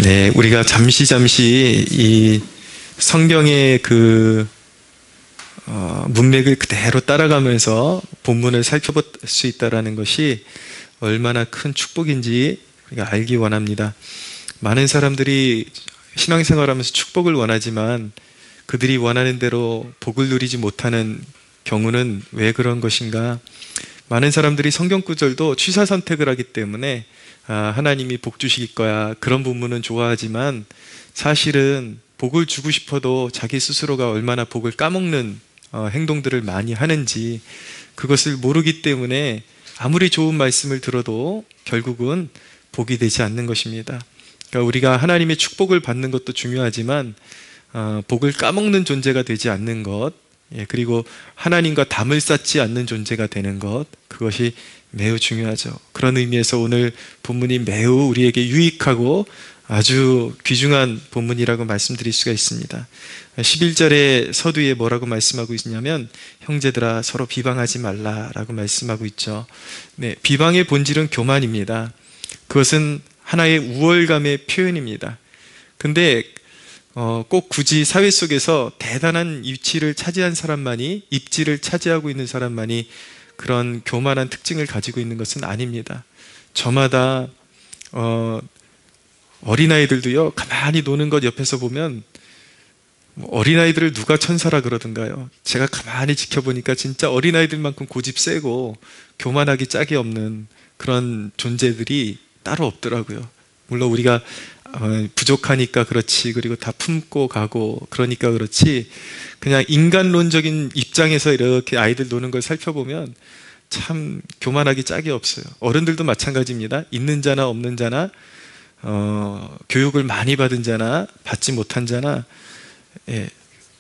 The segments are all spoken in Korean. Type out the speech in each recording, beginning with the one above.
네, 우리가 잠시 이 성경의 문맥을 그대로 따라가면서 본문을 살펴볼 수 있다는 것이 얼마나 큰 축복인지 우리가 알기 원합니다. 많은 사람들이 신앙생활하면서 축복을 원하지만 그들이 원하는 대로 복을 누리지 못하는 경우는 왜 그런 것인가? 많은 사람들이 성경 구절도 취사 선택을 하기 때문에 하나님이 복 주실 거야, 그런 부분은 좋아하지만 사실은 복을 주고 싶어도 자기 스스로가 얼마나 복을 까먹는 행동들을 많이 하는지 그것을 모르기 때문에 아무리 좋은 말씀을 들어도 결국은 복이 되지 않는 것입니다. 그러니까 우리가 하나님의 축복을 받는 것도 중요하지만 복을 까먹는 존재가 되지 않는 것, 그리고 하나님과 담을 쌓지 않는 존재가 되는 것, 그것이 매우 중요하죠. 그런 의미에서 오늘 본문이 매우 우리에게 유익하고 아주 귀중한 본문이라고 말씀드릴 수가 있습니다. 11절의 서두에 뭐라고 말씀하고 있냐면 형제들아 서로 비방하지 말라라고 말씀하고 있죠. 네, 비방의 본질은 교만입니다. 그것은 하나의 우월감의 표현입니다. 근데 꼭 굳이 사회 속에서 대단한 위치를 차지한 사람만이, 입지를 차지하고 있는 사람만이 그런 교만한 특징을 가지고 있는 것은 아닙니다. 저마다 어린아이들도요, 가만히 노는 것 옆에서 보면 어린아이들을 누가 천사라 그러던가요? 제가 가만히 지켜보니까 진짜 어린아이들만큼 고집 세고 교만하기 짝이 없는 그런 존재들이 따로 없더라고요. 물론 우리가 부족하니까 그렇지, 그리고 다 품고 가고 그러니까 그렇지, 그냥 인간론적인 입장에서 이렇게 아이들 노는 걸 살펴보면 참 교만하기 짝이 없어요. 어른들도 마찬가지입니다. 있는 자나 없는 자나 교육을 많이 받은 자나 받지 못한 자나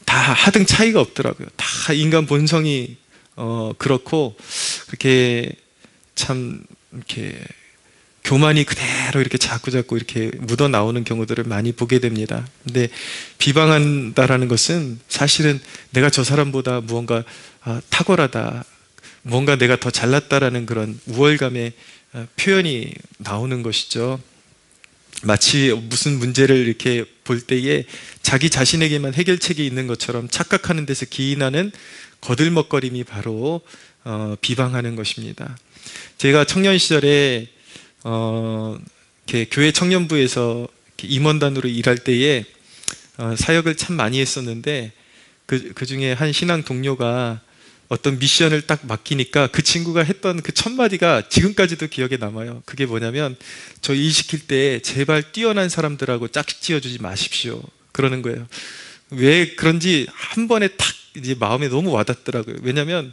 다 하등 차이가 없더라고요. 다 인간 본성이 그렇고 그렇게 참 이렇게 교만이 그대로 이렇게 자꾸 이렇게 묻어 나오는 경우들을 많이 보게 됩니다. 근데 비방한다라는 것은 사실은 내가 저 사람보다 무언가 탁월하다, 무언가 내가 더 잘났다라는 그런 우월감의 표현이 나오는 것이죠. 마치 무슨 문제를 이렇게 볼 때에 자기 자신에게만 해결책이 있는 것처럼 착각하는 데서 기인하는 거들먹거림이 바로 비방하는 것입니다. 제가 청년 시절에 이렇게 교회 청년부에서 임원단으로 일할 때에 사역을 참 많이 했었는데 그 중에 한 신앙 동료가 어떤 미션을 딱 맡기니까 그 친구가 했던 그 첫 마디가 지금까지도 기억에 남아요. 그게 뭐냐면 저 일 시킬 때 제발 뛰어난 사람들하고 짝지어주지 마십시오, 그러는 거예요. 왜 그런지 한 번에 탁 이제 마음에 너무 와닿더라고요. 왜냐하면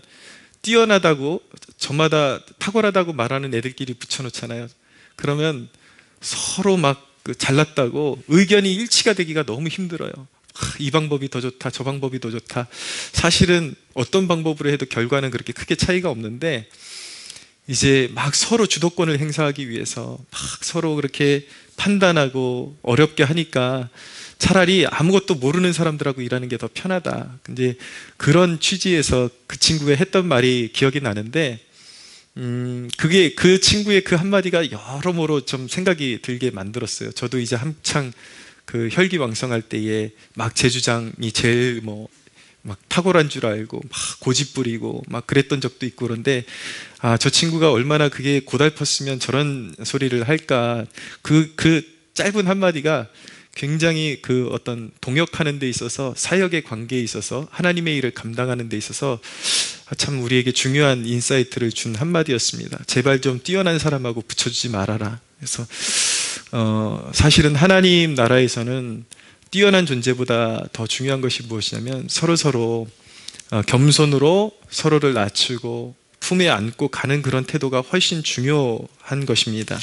뛰어나다고 저마다 탁월하다고 말하는 애들끼리 붙여놓잖아요. 그러면 서로 막 잘났다고 의견이 일치가 되기가 너무 힘들어요. 이 방법이 더 좋다, 저 방법이 더 좋다. 사실은 어떤 방법으로 해도 결과는 그렇게 크게 차이가 없는데 이제 막 서로 주도권을 행사하기 위해서 막 서로 그렇게 판단하고 어렵게 하니까 차라리 아무것도 모르는 사람들하고 일하는 게 더 편하다. 근데 그런 취지에서 그 친구가 했던 말이 기억이 나는데 그게 그 친구의 그 한마디가 여러모로 좀 생각이 들게 만들었어요. 저도 이제 한창 그 혈기왕성할 때에 막 제 주장이 제일 막 탁월한 줄 알고 막 고집 부리고 막 그랬던 적도 있고, 그런데 저 친구가 얼마나 그게 고달팠으면 저런 소리를 할까. 그 짧은 한마디가 굉장히 그 어떤 동역하는 데 있어서, 사역의 관계에 있어서, 하나님의 일을 감당하는 데 있어서 참 우리에게 중요한 인사이트를 준 한마디였습니다. 제발 좀 뛰어난 사람하고 붙여주지 말아라. 그래서 사실은 하나님 나라에서는 뛰어난 존재보다 더 중요한 것이 무엇이냐면 서로 겸손으로 서로를 낮추고 품에 안고 가는 그런 태도가 훨씬 중요한 것입니다.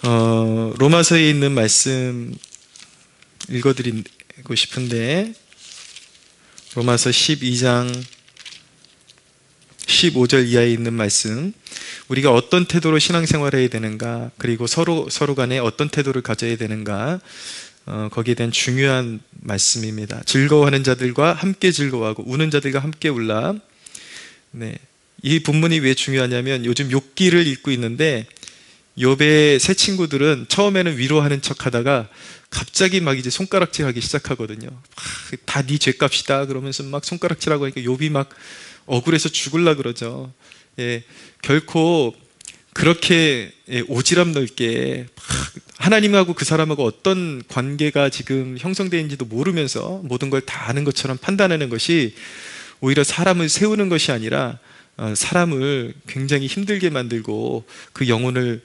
로마서에 있는 말씀 읽어드리고 싶은데, 로마서 12장 15절 이하에 있는 말씀, 우리가 어떤 태도로 신앙생활을 해야 되는가, 그리고 서로 간에 어떤 태도를 가져야 되는가, 거기에 대한 중요한 말씀입니다. 즐거워하는 자들과 함께 즐거워하고 우는 자들과 함께 울라. 네, 이 본문이 왜 중요하냐면 요즘 욥기를 읽고 있는데 욥의 세 친구들은 처음에는 위로하는 척 하다가 갑자기 막 이제 손가락질하기 시작하거든요. 다 네 죄값이다 그러면서 막 손가락질하고 하니까 욥이 막 억울해서 죽을라 그러죠. 예, 결코 그렇게 오지랖 넓게 하나님하고 그 사람하고 어떤 관계가 지금 형성되는지도 모르면서 모든 걸 다 아는 것처럼 판단하는 것이 오히려 사람을 세우는 것이 아니라 사람을 굉장히 힘들게 만들고 그 영혼을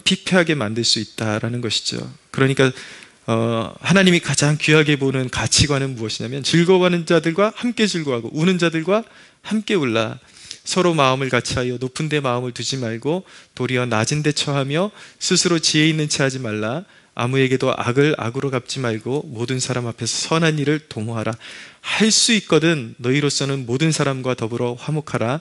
피폐하게 만들 수 있다라는 것이죠. 그러니까 하나님이 가장 귀하게 보는 가치관은 무엇이냐면 즐거워하는 자들과 함께 즐거워하고 우는 자들과 함께 울라. 서로 마음을 같이하여 높은 데 마음을 두지 말고 도리어 낮은 데 처하며 스스로 지혜 있는 체 하지 말라. 아무에게도 악을 악으로 갚지 말고 모든 사람 앞에서 선한 일을 도모하라. 할 수 있거든 너희로서는 모든 사람과 더불어 화목하라.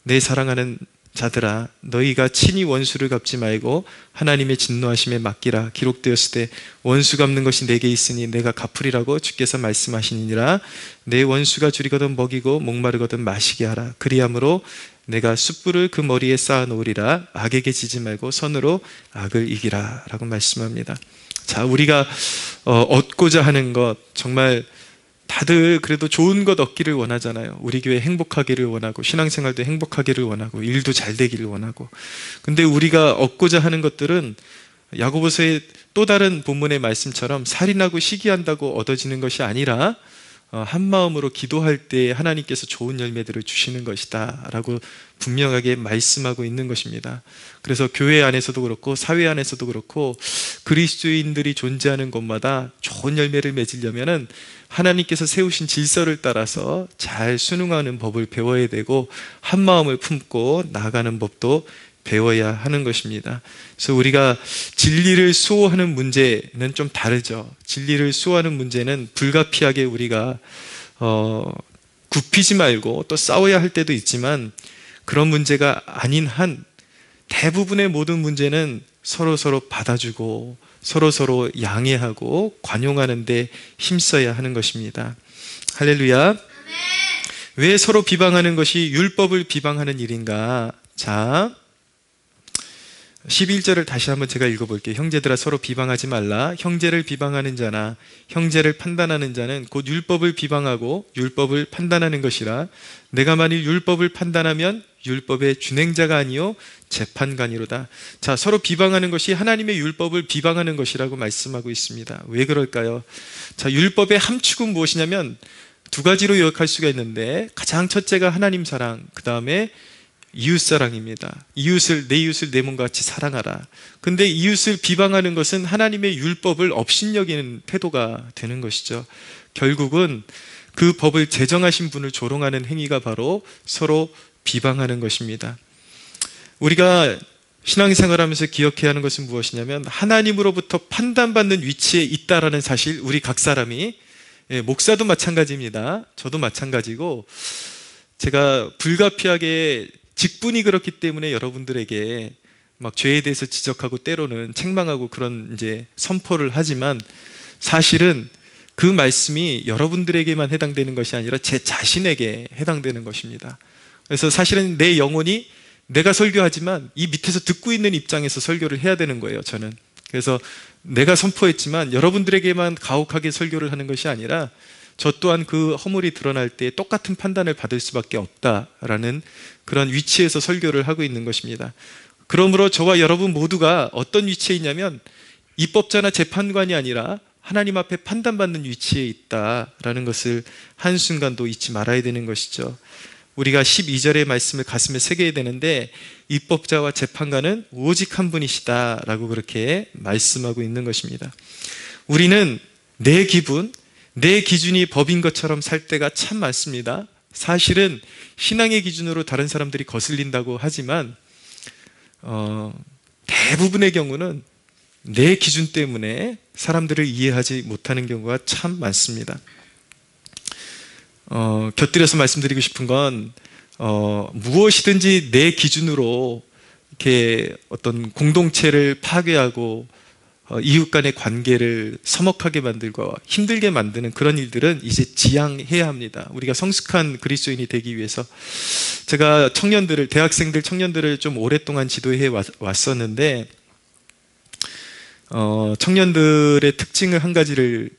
내 사랑하는 자들아 너희가 친히 원수를 갚지 말고 하나님의 진노하심에 맡기라. 기록되었을 때 원수 갚는 것이 내게 있으니 내가 갚으리라고 주께서 말씀하시니라. 내 원수가 줄이거든 먹이고 목마르거든 마시게 하라. 그리함으로 내가 숯불을 그 머리에 쌓아 놓으리라. 악에게 지지 말고 선으로 악을 이기라 라고 말씀합니다. 자, 우리가 얻고자 하는 것 정말 다들 그래도 좋은 것 얻기를 원하잖아요. 우리 교회 행복하기를 원하고 신앙생활도 행복하기를 원하고 일도 잘 되기를 원하고. 근데 우리가 얻고자 하는 것들은 야고보서의 또 다른 본문의 말씀처럼 살인하고 시기한다고 얻어지는 것이 아니라 한 마음으로 기도할 때 하나님께서 좋은 열매들을 주시는 것이다 라고 분명하게 말씀하고 있는 것입니다. 그래서 교회 안에서도 그렇고 사회 안에서도 그렇고 그리스도인들이 존재하는 곳마다 좋은 열매를 맺으려면 하나님께서 세우신 질서를 따라서 잘 순응하는 법을 배워야 되고 한 마음을 품고 나아가는 법도 배워야 하는 것입니다. 그래서 우리가 진리를 수호하는 문제는 좀 다르죠. 진리를 수호하는 문제는 불가피하게 우리가 굽히지 말고 또 싸워야 할 때도 있지만 그런 문제가 아닌 한 대부분의 모든 문제는 서로 받아주고 서로 양해하고 관용하는 데 힘써야 하는 것입니다. 할렐루야. 왜 서로 비방하는 것이 율법을 비방하는 일인가? 자, 11절을 다시 한번 제가 읽어볼게요. 형제들아 서로 비방하지 말라. 형제를 비방하는 자나 형제를 판단하는 자는 곧 율법을 비방하고 율법을 판단하는 것이라. 내가 만일 율법을 판단하면 율법의 준행자가 아니요 재판관이로다. 자, 서로 비방하는 것이 하나님의 율법을 비방하는 것이라고 말씀하고 있습니다. 왜 그럴까요? 자, 율법의 함축은 무엇이냐면 두 가지로 요약할 수가 있는데 가장 첫째가 하나님 사랑, 그 다음에 이웃사랑입니다. 내 이웃을 내 몸과 같이 사랑하라. 근데 이웃을 비방하는 것은 하나님의 율법을 업신여기는 태도가 되는 것이죠. 결국은 그 법을 제정하신 분을 조롱하는 행위가 바로 서로 비방하는 것입니다. 우리가 신앙생활하면서 기억해야 하는 것은 무엇이냐면 하나님으로부터 판단받는 위치에 있다라는 사실, 우리 각 사람이, 목사도 마찬가지입니다. 저도 마찬가지고, 제가 불가피하게 직분이 그렇기 때문에 여러분들에게 막 죄에 대해서 지적하고 때로는 책망하고 그런 이제 선포를 하지만 사실은 그 말씀이 여러분들에게만 해당되는 것이 아니라 제 자신에게 해당되는 것입니다. 그래서 사실은 내 영혼이 내가 설교하지만 이 밑에서 듣고 있는 입장에서 설교를 해야 되는 거예요, 저는. 그래서 내가 선포했지만 여러분들에게만 가혹하게 설교를 하는 것이 아니라 저 또한 그 허물이 드러날 때 똑같은 판단을 받을 수밖에 없다라는 그런 위치에서 설교를 하고 있는 것입니다. 그러므로 저와 여러분 모두가 어떤 위치에 있냐면 입법자나 재판관이 아니라 하나님 앞에 판단받는 위치에 있다라는 것을 한순간도 잊지 말아야 되는 것이죠. 우리가 12절의 말씀을 가슴에 새겨야 되는데 입법자와 재판관은 오직 한 분이시다라고 그렇게 말씀하고 있는 것입니다. 우리는 내 기분, 내 기준이 법인 것처럼 살 때가 참 많습니다. 사실은 신앙의 기준으로 다른 사람들이 거슬린다고 하지만 대부분의 경우는 내 기준 때문에 사람들을 이해하지 못하는 경우가 참 많습니다. 곁들여서 말씀드리고 싶은 건 무엇이든지 내 기준으로 이렇게 어떤 공동체를 파괴하고 이웃 간의 관계를 서먹하게 만들고 힘들게 만드는 그런 일들은 이제 지양해야 합니다. 우리가 성숙한 그리스도인이 되기 위해서. 제가 대학생들, 청년들을 좀 오랫동안 지도해 왔었는데, 청년들의 특징을 한 가지를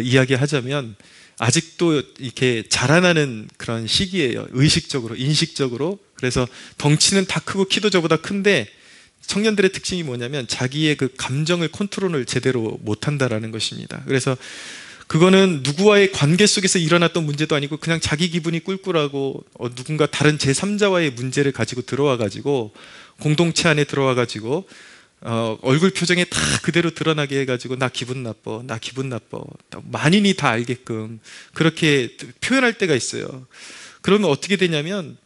이야기하자면, 아직도 이렇게 자라나는 그런 시기예요. 의식적으로, 인식적으로. 그래서 덩치는 다 크고 키도 저보다 큰데, 청년들의 특징이 뭐냐면 자기의 그 감정을 컨트롤을 제대로 못한다라는 것입니다. 그래서 그거는 누구와의 관계 속에서 일어났던 문제도 아니고 그냥 자기 기분이 꿀꿀하고 누군가 다른 제3자와의 문제를 가지고 들어와 가지고 공동체 안에 들어와 가지고 얼굴 표정에 다 그대로 드러나게 해가지고 나 기분 나빠, 나 기분 나빠, 만인이 다 알게끔 그렇게 표현할 때가 있어요. 그러면 어떻게 되냐면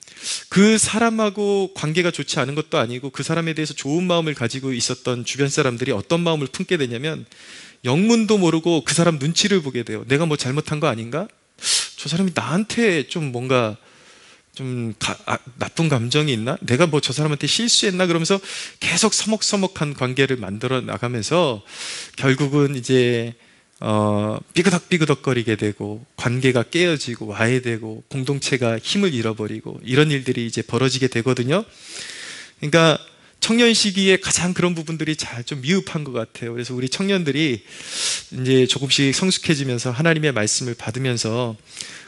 그 사람하고 관계가 좋지 않은 것도 아니고 그 사람에 대해서 좋은 마음을 가지고 있었던 주변 사람들이 어떤 마음을 품게 되냐면 영문도 모르고 그 사람 눈치를 보게 돼요. 내가 뭐 잘못한 거 아닌가? 저 사람이 나한테 좀 뭔가 좀 나쁜 감정이 있나? 내가 뭐 저 사람한테 실수했나? 그러면서 계속 서먹서먹한 관계를 만들어 나가면서 결국은 이제 삐그덕삐그덕거리게 되고 관계가 깨어지고 와해되고 공동체가 힘을 잃어버리고 이런 일들이 이제 벌어지게 되거든요. 그러니까 청년 시기에 가장 그런 부분들이 잘 좀 미흡한 것 같아요. 그래서 우리 청년들이 이제 조금씩 성숙해지면서 하나님의 말씀을 받으면서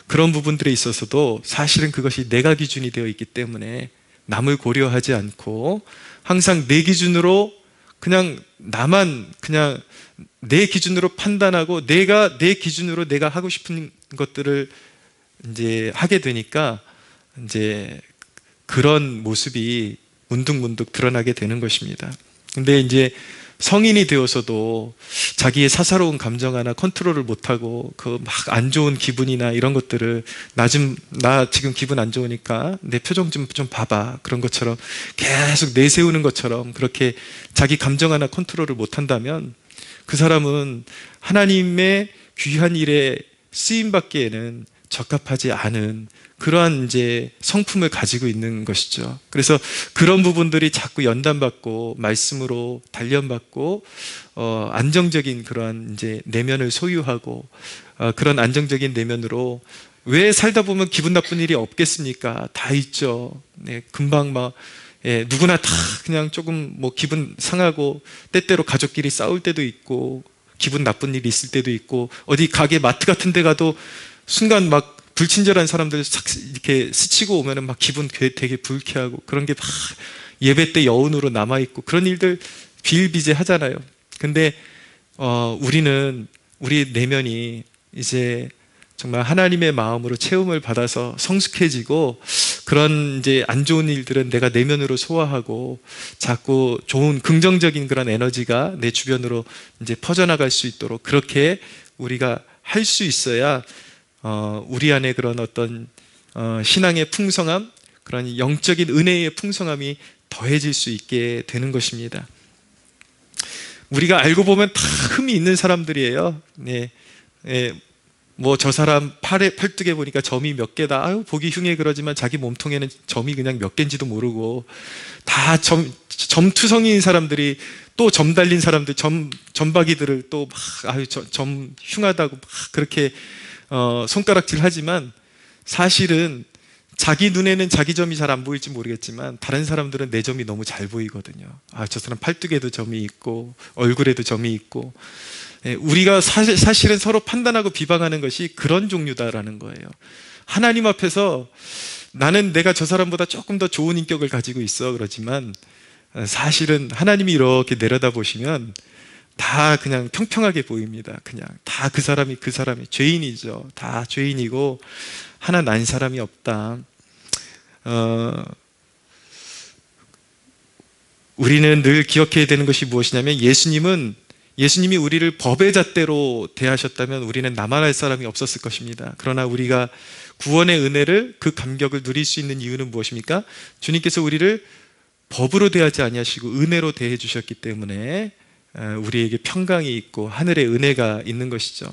그런 부분들에 있어서도 사실은 그것이 내가 기준이 되어 있기 때문에 남을 고려하지 않고 항상 내 기준으로 그냥 나만 그냥 내 기준으로 판단하고 내 기준으로 내가 하고 싶은 것들을 이제 하게 되니까 이제 그런 모습이 문득문득 드러나게 되는 것입니다. 근데 이제 성인이 되어서도 자기의 사사로운 감정 하나 컨트롤을 못하고 그 막 안 좋은 기분이나 이런 것들을 나 지금 기분 안 좋으니까 내 표정 좀 봐봐. 그런 것처럼 계속 내세우는 것처럼 그렇게 자기 감정 하나 컨트롤을 못한다면 그 사람은 하나님의 귀한 일에 쓰임받기에는 적합하지 않은 그러한 이제 성품을 가지고 있는 것이죠. 그래서 그런 부분들이 자꾸 연단받고 말씀으로 단련받고 안정적인 그러한 이제 내면을 소유하고 그런 안정적인 내면으로 왜 살다 보면 기분 나쁜 일이 없겠습니까? 다 있죠. 네, 금방 막 누구나 다 그냥 조금 뭐 기분 상하고 때때로 가족끼리 싸울 때도 있고 기분 나쁜 일이 있을 때도 있고 어디 가게 마트 같은 데 가도 순간 막 불친절한 사람들 이렇게 스치고 오면은 막 기분 되게 불쾌하고 그런 게 막 예배 때 여운으로 남아있고 그런 일들 비일비재하잖아요. 근데 우리는 우리 내면이 이제 정말 하나님의 마음으로 체험을 받아서 성숙해지고 그런 이제 안 좋은 일들은 내가 내면으로 소화하고 자꾸 좋은 긍정적인 그런 에너지가 내 주변으로 이제 퍼져나갈 수 있도록 그렇게 우리가 할 수 있어야 우리 안에 그런 어떤 신앙의 풍성함, 그런 영적인 은혜의 풍성함이 더해질 수 있게 되는 것입니다. 우리가 알고 보면 다 흠이 있는 사람들이에요. 네, 뭐 저 사람 팔뚝에 보니까 점이 몇 개다. 아유 보기 흉해 그러지만 자기 몸통에는 점이 그냥 몇 개인지도 모르고 다 점투성이인 사람들이 또 점 달린 사람들, 점박이들을 또 막 아유 점 흉하다고 막 그렇게 손가락질 하지만 사실은 자기 눈에는 자기 점이 잘 안 보일지 모르겠지만 다른 사람들은 내 점이 너무 잘 보이거든요. 아, 저 사람 팔뚝에도 점이 있고 얼굴에도 점이 있고 우리가 사실은 서로 판단하고 비방하는 것이 그런 종류다라는 거예요. 하나님 앞에서 나는 내가 저 사람보다 조금 더 좋은 인격을 가지고 있어 그러지만 사실은 하나님이 이렇게 내려다보시면 다 그냥 평평하게 보입니다. 그냥 다 그 사람이 죄인이죠. 다 죄인이고 하나 난 사람이 없다. 우리는 늘 기억해야 되는 것이 무엇이냐면 예수님이 우리를 법의 잣대로 대하셨다면 우리는 남아날 사람이 없었을 것입니다. 그러나 우리가 구원의 은혜를 그 감격을 누릴 수 있는 이유는 무엇입니까? 주님께서 우리를 법으로 대하지 아니하시고 은혜로 대해 주셨기 때문에 우리에게 평강이 있고 하늘의 은혜가 있는 것이죠.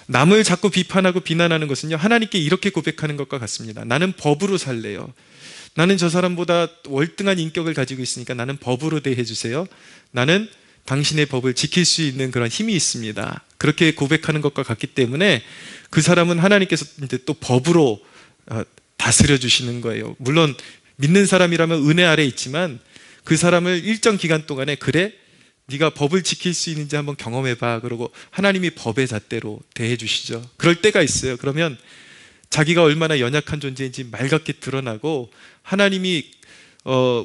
남을 자꾸 비판하고 비난하는 것은요, 하나님께 이렇게 고백하는 것과 같습니다. 나는 법으로 살래요. 나는 저 사람보다 월등한 인격을 가지고 있으니까 나는 법으로 대해 주세요. 나는 당신의 법을 지킬 수 있는 그런 힘이 있습니다. 그렇게 고백하는 것과 같기 때문에 그 사람은 하나님께서 이제 또 법으로 다스려 주시는 거예요. 물론 믿는 사람이라면 은혜 아래 있지만 그 사람을 일정 기간 동안에 그래? 네가 법을 지킬 수 있는지 한번 경험해봐. 그러고 하나님이 법의 잣대로 대해 주시죠. 그럴 때가 있어요. 그러면 자기가 얼마나 연약한 존재인지 맑게 드러나고 하나님이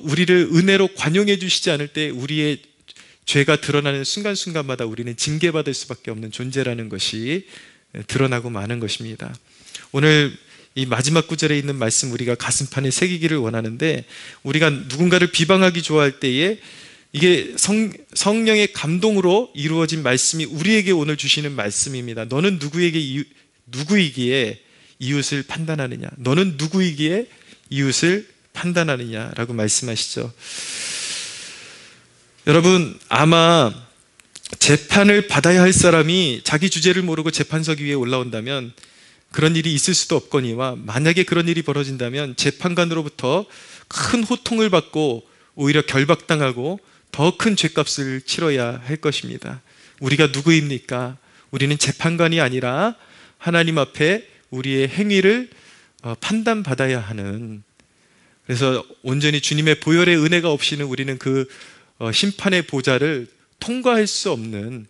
우리를 은혜로 관용해 주시지 않을 때 우리의 죄가 드러나는 순간순간마다 우리는 징계받을 수밖에 없는 존재라는 것이 드러나고 마는 것입니다. 오늘 이 마지막 구절에 있는 말씀 우리가 가슴판에 새기기를 원하는데, 우리가 누군가를 비방하기 좋아할 때에 이게 성령의 감동으로 이루어진 말씀이 우리에게 오늘 주시는 말씀입니다. 너는 누구이기에 이웃을 판단하느냐? 너는 누구이기에 이웃을 판단하느냐라고 말씀하시죠. 여러분, 아마 재판을 받아야 할 사람이 자기 주제를 모르고 재판석 위에 올라온다면 그런 일이 있을 수도 없거니와, 만약에 그런 일이 벌어진다면 재판관으로부터 큰 호통을 받고 오히려 결박당하고 더 큰 죄값을 치러야 할 것입니다. 우리가 누구입니까? 우리는 재판관이 아니라 하나님 앞에 우리의 행위를 판단받아야 하는, 그래서 온전히 주님의 보혈의 은혜가 없이는 우리는 그 심판의 보좌를 통과할 수 없는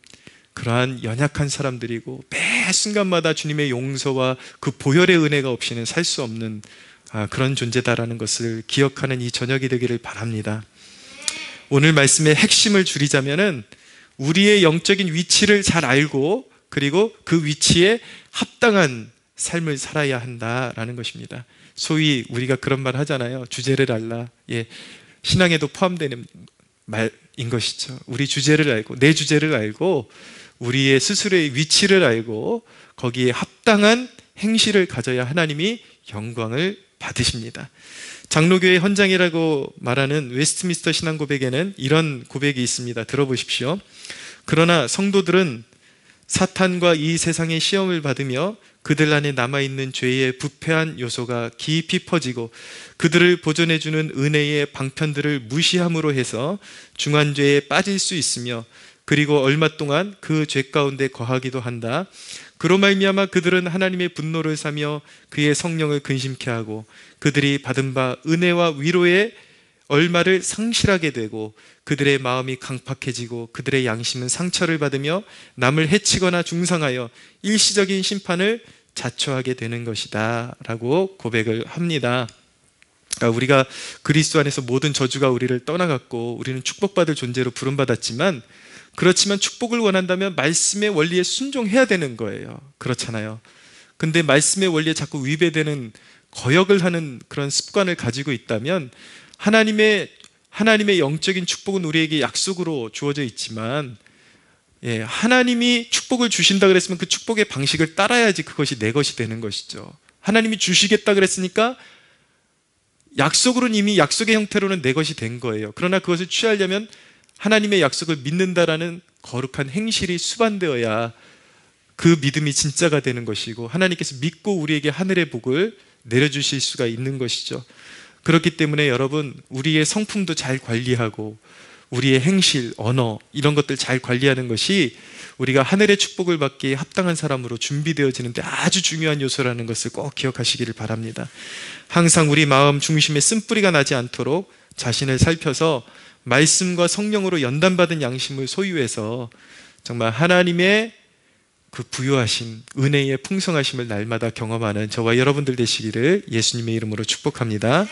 그러한 연약한 사람들이고, 매 순간마다 주님의 용서와 그 보혈의 은혜가 없이는 살 수 없는 그런 존재다라는 것을 기억하는 이 저녁이 되기를 바랍니다. 오늘 말씀의 핵심을 줄이자면은 우리의 영적인 위치를 잘 알고 그리고 그 위치에 합당한 삶을 살아야 한다라는 것입니다. 소위 우리가 그런 말 하잖아요. 주제를 알라. 신앙에도 포함되는 말인 것이죠. 우리 주제를 알고, 내 주제를 알고, 우리의 스스로의 위치를 알고 거기에 합당한 행실을 가져야 하나님이 영광을 받으십니다. 장로교의 헌장이라고 말하는 웨스트민스터 신앙고백에는 이런 고백이 있습니다. 들어보십시오. 그러나 성도들은 사탄과 이 세상의 시험을 받으며 그들 안에 남아있는 죄의 부패한 요소가 깊이 퍼지고 그들을 보존해주는 은혜의 방편들을 무시함으로 해서 중환죄에 빠질 수 있으며, 그리고 얼마 동안 그 죄 가운데 거하기도 한다. 그로 말미암아 그들은 하나님의 분노를 사며 그의 성령을 근심케 하고 그들이 받은 바 은혜와 위로의 얼마를 상실하게 되고 그들의 마음이 강팍해지고 그들의 양심은 상처를 받으며 남을 해치거나 중상하여 일시적인 심판을 자초하게 되는 것이다 라고 고백을 합니다. 우리가 그리스도 안에서 모든 저주가 우리를 떠나갔고 우리는 축복받을 존재로 부름받았지만, 그렇지만 축복을 원한다면 말씀의 원리에 순종해야 되는 거예요. 그렇잖아요. 근데 말씀의 원리에 자꾸 위배되는 거역을 하는 그런 습관을 가지고 있다면 하나님의 영적인 축복은 우리에게 약속으로 주어져 있지만, 하나님이 축복을 주신다 그랬으면 그 축복의 방식을 따라야지 그것이 내 것이 되는 것이죠. 하나님이 주시겠다 그랬으니까 약속으로는 이미 약속의 형태로는 내 것이 된 거예요. 그러나 그것을 취하려면 하나님의 약속을 믿는다라는 거룩한 행실이 수반되어야 그 믿음이 진짜가 되는 것이고 하나님께서 믿고 우리에게 하늘의 복을 내려주실 수가 있는 것이죠. 그렇기 때문에 여러분, 우리의 성품도 잘 관리하고 우리의 행실, 언어 이런 것들 잘 관리하는 것이 우리가 하늘의 축복을 받기에 합당한 사람으로 준비되어지는데 아주 중요한 요소라는 것을 꼭 기억하시기를 바랍니다. 항상 우리 마음 중심에 쓴뿌리가 나지 않도록 자신을 살펴서 말씀과 성령으로 연단받은 양심을 소유해서 정말 하나님의 그 부유하심, 은혜의 풍성하심을 날마다 경험하는 저와 여러분들 되시기를 예수님의 이름으로 축복합니다.